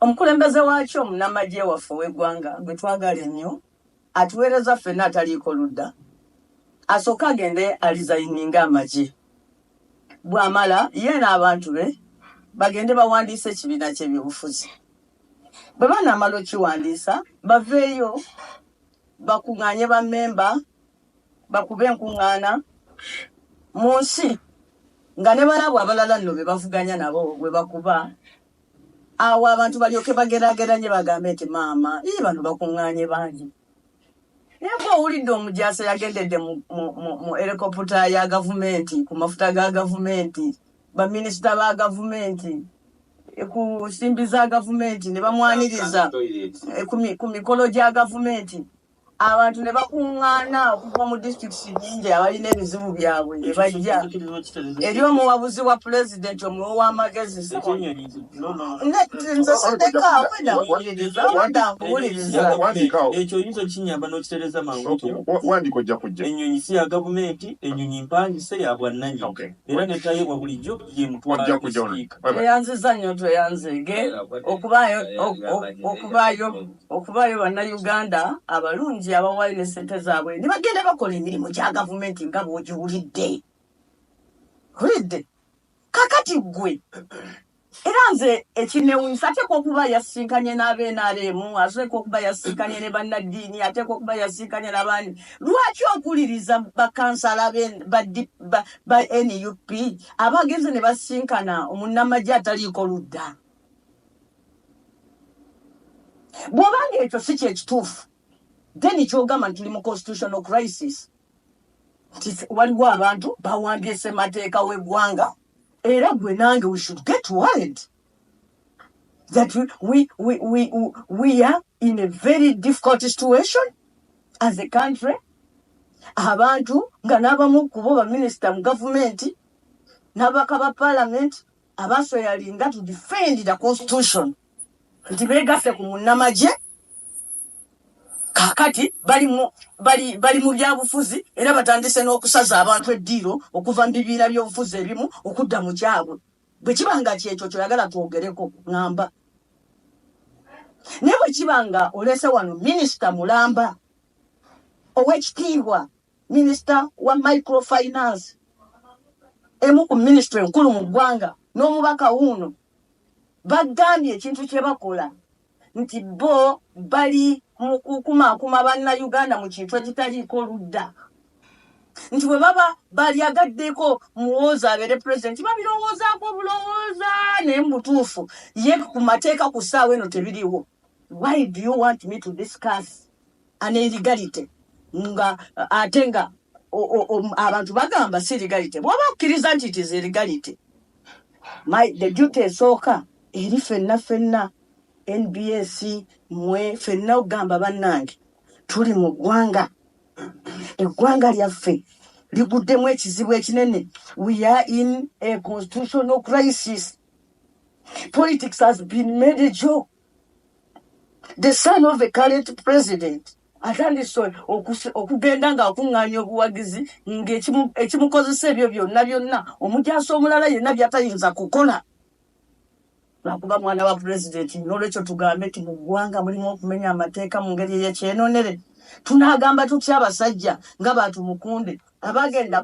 omukulembeze wakyo munamagye waffe w'eggwanga gwe twagala ennyo atuweereza ffenna ataliiko ludda asooke agende alizayininga amagye bw'amala ye n'abantu be bagende bawandiise ekibiina ky'ebyobufuzi bwe banaamala okiwandiisa baveeyo bakuŋŋaanye bammemba bakube enkuŋŋaana mu nsi nga ne balabwa abalala nno be bavuganya nabo bwe bakuba awo abantu balyoke bageraageranye bagambe nti maama bano bakuŋŋaanye bangi naye owulidde omujaasi yagendedde mu helikopita ya gavumenti ku mafuta ga gavumenti baminisita ba gavumenti ku nsimbi za gavumenti ne bamwaniriza ku mikolo gya gavumenti abantu ne bakuŋŋaana okuva mu disitulikiti nnyingi abalina ebizibu byabwe ne bajja eri omuwabuzi wa pulezidenti omuwe w'amagezi nze siddekaawo ekyo oyinza okinyamba n'okitereza mangu wandiko ojja kujja ennyonyi si ya gavumenti ennyonyi mpangise ya bwannannyini era netayebwa bulijjo ye mutwala eyanziza nnyo tweyanzege okubaayo bannayuganda abalungi abawalira sente zaabwe ne bagenda bakola emirimu gya gavumenti nga bw'ogiwulidde kakati gwe era nze ekinewunyisa ateeka okuba yasinkanye n'ab'NRM ateeka okuba yasinkanye ne bannaddiini ateeka okuba yasinkanye n'abaani lwaki okuliriza bakansala ba NUP abagenze ne basinkana omunnamagye ataliiko ludda bw'obanga ekyo si kyekituufu then kyogamba nti tuli mu constitutional crisis waliwo abantu bawambye ssemateeka w'eggwanga era gwe nange we should get worried that we are in a very difficult situation as a country abantu nga n'abamu ku bo baminisita mu gavumenti n'abaka ba parliament abasoyalinga to defend the constitution nti beegasse ku munnamagye kakati bali mu byabufuzi era batandise n'okusaza abantu eddiiro okuva mu bibiina by'obufuzi ebimu okudda mu kyabwe bwe kibanga kyekyo kyoyagala twogereko ŋŋamba naye bwe kibanga olese wano minisita mulamba ow'ekitiibwa minisita wa microfinance emu ku minisitule enkulu mu ggwanga n'omubaka wuuno bagambye ekintu kye bakola nti bo bali mu kukumaakuma bannayuganda mu kintu ekitaliiko ludda nti bwe baba balyagaddeko Muhozi abeere pulezidenti babirowoozaako obulowooza naye mu butuufu ye ku mateeka ku ssaawa eno tebiriwo. Why do you want me to discuss an illegality nga ate nga abantu bagamba si illegality bw'oba okkiriza nti it is illegality the duty esooka eri ffenna NBS mwe ffenna ogamba bannange tuli mu ggwanga eggwanga lyaffe liguddemu ekizibu ekinene. We are in a constitutional crisis. Politics has been made a joke. The son of the current president atandise okugenda nga akuŋŋaanya obuwagizi ng'ekimukozesa ebyo byonna omujaasi omulala yenna by'atayinza kukola lwakuba mwana wa pulezidenti. N'olwekyo tugambe nti mu ggwanga mulimu okumenya amateeka mu ngeri ey'ekyenonere. Tunaagamba tutya abasajja nga Batumukunde abagenda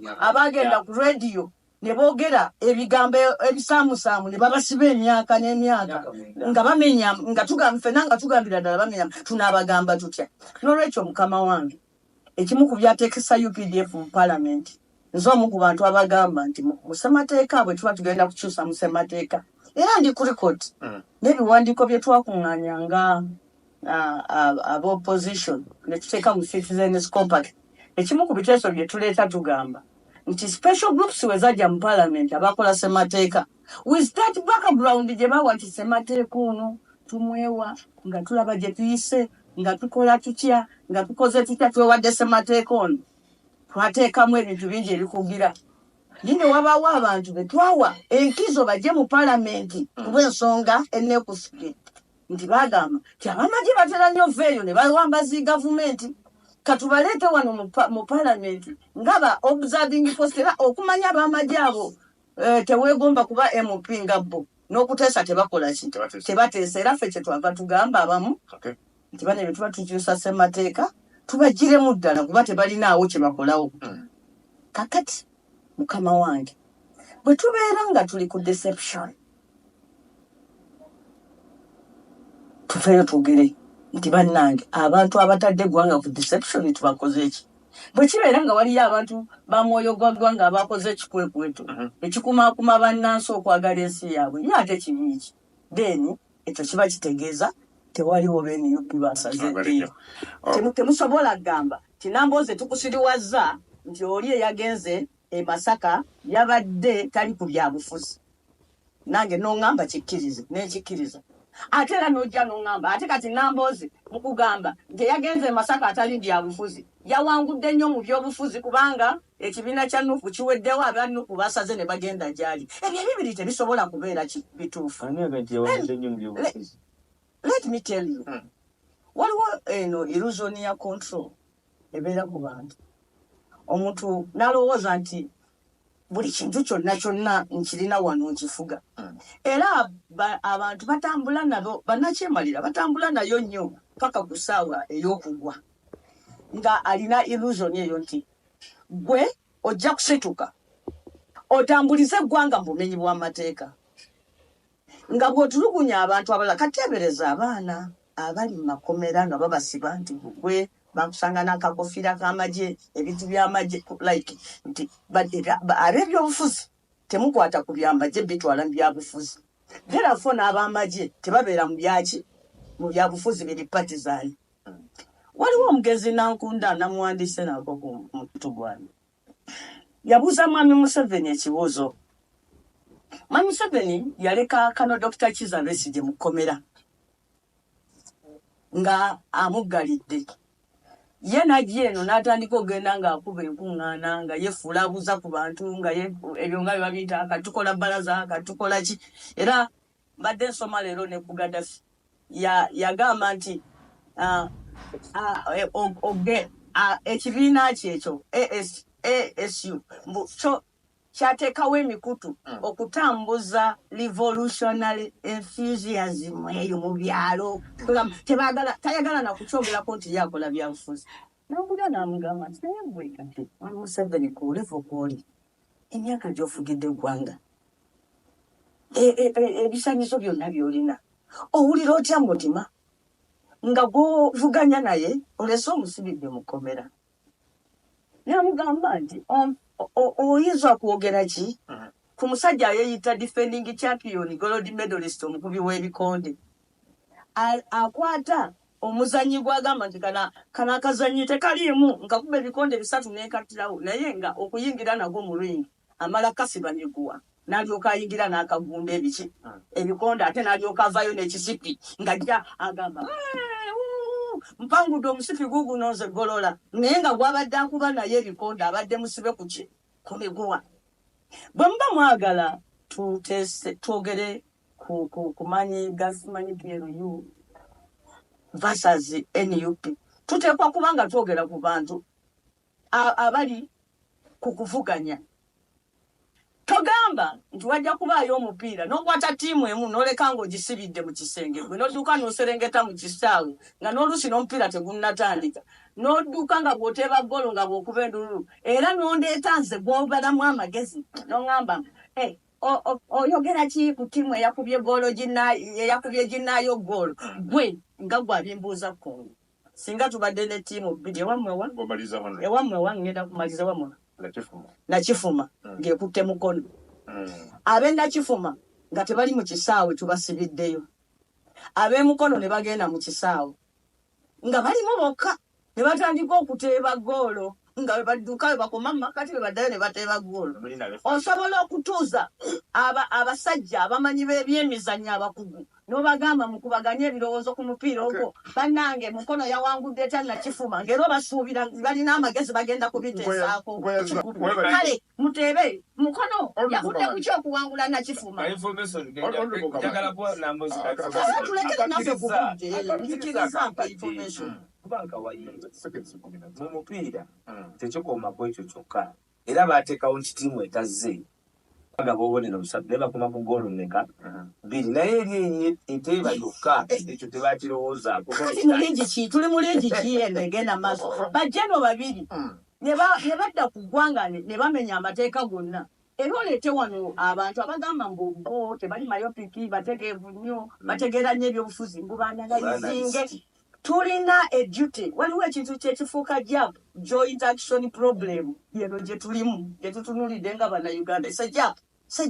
ku rediyo ne boogera ebigambo ebisaamusaamu ne babasiba emyaka n'emyaka nga bamenya nga tugamba ffenna nga tugambira ddala bamenya tunaabagamba tutya. N'olwekyo mukama wange ekimu ku byateekesa UPDF mu paalamenti nze omu ku bantu abagamba nti mu ssemateeka bwe tuba tugenda kukyusa mu ssemateeka era ndi ku record n'ebiwandiiko bye twakuŋŋaanyanga ab'opposition ne tuteeka mu Citizens Compact. Ekimu ku biteeso bye tuleeta tugamba nti special groups we zajja mu parliament abakola ssemateeka with that background gye bawa nti ssemateeka ono tumwewa nga tulaba gye tuyise nga tukola tutya nga tukoze tutya twewadde ssemateeka ono twateekamu ebintu bingi ebikugira nine wabaawo abantu be twawa enkizo bajje mu paalamenti kubw'ensonga enneekusikire nti bagamba nti abamagye batera nnyo veeyo ne bawambazi gavumenti katubaleete wano mu paalamenti ngaba observing force era okumanya abamagye abo teweegomba kuba MP nga bo n'okuteesa tebakola ki tebateesa era ffe kye twava tugamba abamu nti bane bye tuba tukyusa ssemateeka tubagiremu ddala kuba tebalinaawo kye bakolawo. Kakati mukama wange bwe tubeera nga tuli ku deception tufeeyo twogere nti bannange abantu abatadde eggwanga ku deception tubakoze eki. Bwe kibeera nga waliyo abantu ba mwoyo gwa ggwanga abakoze ekikwekweto ekikumaakuma bannansi okwagala ensi yaabwe ye ate kibiiki then ekyo kiba kitegeeza tewaliwo beNUP basaze ddiiro. Temusobola kugamba ti Namboze tukusiriwazza nti oli eyagenze e Masaka yabadde tali ku byabufuzi. Nange n'oŋŋamba kikkirize n'ekikkiriza ate era n'ojja n'oŋŋamba ate kati Namboze mukugamba nti yagenze e Masaka atali byabufuzi yawangudde nnyo mu byobufuzi kubanga ekibiina kya Nuupu kiweddewo aba Nuupu basaze ne bagenda gyali. Ebyo ebibiri tebisobola kubeera bituufu. Let me tell you, waliwo eno illusion ya control ebeera ku bantu. Omuntu n'alowooza nti buli kintu kyonna nkirina wano nkifuga. Era abantu batambula nabo bannakyemalira batambula nayo nnyo paka ku ssaawa ey'okugwa nga alina illusion eyo nti gwe ojja kusituka otambulize eggwanga mu bumenyi bw'amateeka nga bw'otulugunya abantu abalala. Kateebereza abaana abali mu makomera nga babasiba nti gwe bakusanga n'akakofiira k'amagye ebintu by'amagye like nti ab'ebyobufuzi temukwata ku byamagye bitwala mu byabufuzi. Therefore n'ab'amagye tebabeera mu byaki mu byabufuzi biri partisan. Waliwo omugenzi Nankunda namuwandiise nako ku mukutu gwange yabuuza Mwami Museveni ekibuuzo. Mwami Museveni yaleka kano Dr. Kizza Besigye mu kkomera nga amuggalidde. Ye n'agye eno n'atandika okugenda ng'akuba enkuŋŋaana nga yefuula abuuza ku bantu nga ebyo nga babiyita katukola bbalaza katukola ki. Era mbadde nsoma leero ne ku Gaddafi yagamba nti ekibiina kyekyo ASU kyateekawo emikutu okutambuza revolutionary enthusiasm eyo mu byalo. Tayagala nakukyogerako nti yakola byabufuzi. Nankunda n'amugamba nti naye gwe kati Museveni ku level kw'oli emyaka gy'ofugidde eggwanga ebisaanyizo byonna by'olina owulira otya mu mutima nga gw'ovuganya naye olese omusibidde mu kkomera. N'amugamba nti oyinza kwogera ki ku musajja yeeyita defending champion gold medalist omukubi w'ebikonde akwata omuzanyi gwagamba nti kana akazanyi tekaliimu nkakuba ebikonde 3 n'ekattirawo naye nga okuyingira nagwo mu ringi amala kasiba neguwa n'alyoka ayingira n'akagunda ebiki ebikonde ate n'alyoka avaayo n'ekisipi ng'ajja agamba mpangudde omusipi gugunoze golola naye nga gwabadde akuba naye ebikonde abadde musibe ku miguwa. Bwe muba mwagala twogere kumanyi gasimanyi PLU versus NUP tuteekwa kubanga twogera ku bantu abali ku kuvuganya. Togamba nti wajja kubaayo omupiira n'okwata ttiimu emu n'oleka ng'ogisibidde mu kisenge gwe n'odduka n'oserengeta mu kisaawe nga n'oluusi n'omupiira tegunnatandika n'odduka nga bw'oteeba ggolo nga bw'okuba endululu era n'ondeeta nze gw'obalamu amagezi n'oŋŋamba oyogera ki ku ttiimu eyakubye ggoolo eyakubye ginnaayo ggoolo gwe nga gw'abimbuuza Kongo singa tubadde ne ttiimu bbiri ewammwe wa ngenda kumaliza wammwe Nakifuma ng'ekutte mukono. Ab'Nakifuma nga tebali mu kisaawe tubasibiddeyo. Ab'emukono ne bagenda mu kisaawe nga balimu bokka ne batandika okuteeba ggoolo nga bwe badduka bwe bakoma mu makati bwe baddayo ne bateeba ggoolo. Osobola okutuuza abasajja abamanyi b'ebyemizannyo abakugu n'obagamba mukubaganye ebirowoozo ku mupiira ogwo bannange mukono yawangudde etya Nakifuma ng'era obasuubira balina amagezi bagenda kubiteesaako. Kale muteebe mukono yavudde ku kyokuwangula Nakifuma. Tulekere naffe ku budde nzikiriza mpa information. Mu mupiira tekikoma kwekyo kyokka era baateekawo nti ttiimu etazze agabobonero busatu bakoma mu golo neka biri naye eri eteba yokka ekyo tebakirowooza tuli muligi ki endegenda maaso bajjano babiri ne badda ku ggwanga ne bamenya amateeka gonna era oleete wano abantu abagamba mbu tebali mayopiki bategeevu nnyo bategeera nnyo ebyobufuzi mbubanalayizinge tulina eduty waliwo ekintu kyekifuuka jab joint action problem yeno gye tulimu gyetutunulidde nga bannayuganda se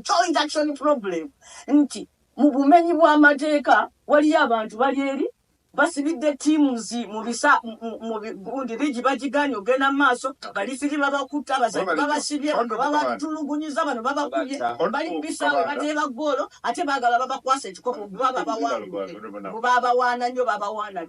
joint action problem nti mu bumenyi bw'amateeka waliyo abantu bali eri basibidde teams mu gundi ligi bagiganye ogenda mu maaso balifiri babakutta abazadde babasibye babatulugunyiza bano babakubye bali mu bisaawe bateeba ggoolo ate baagala babakwasa ekikopo baba bawaana nnyo babawaana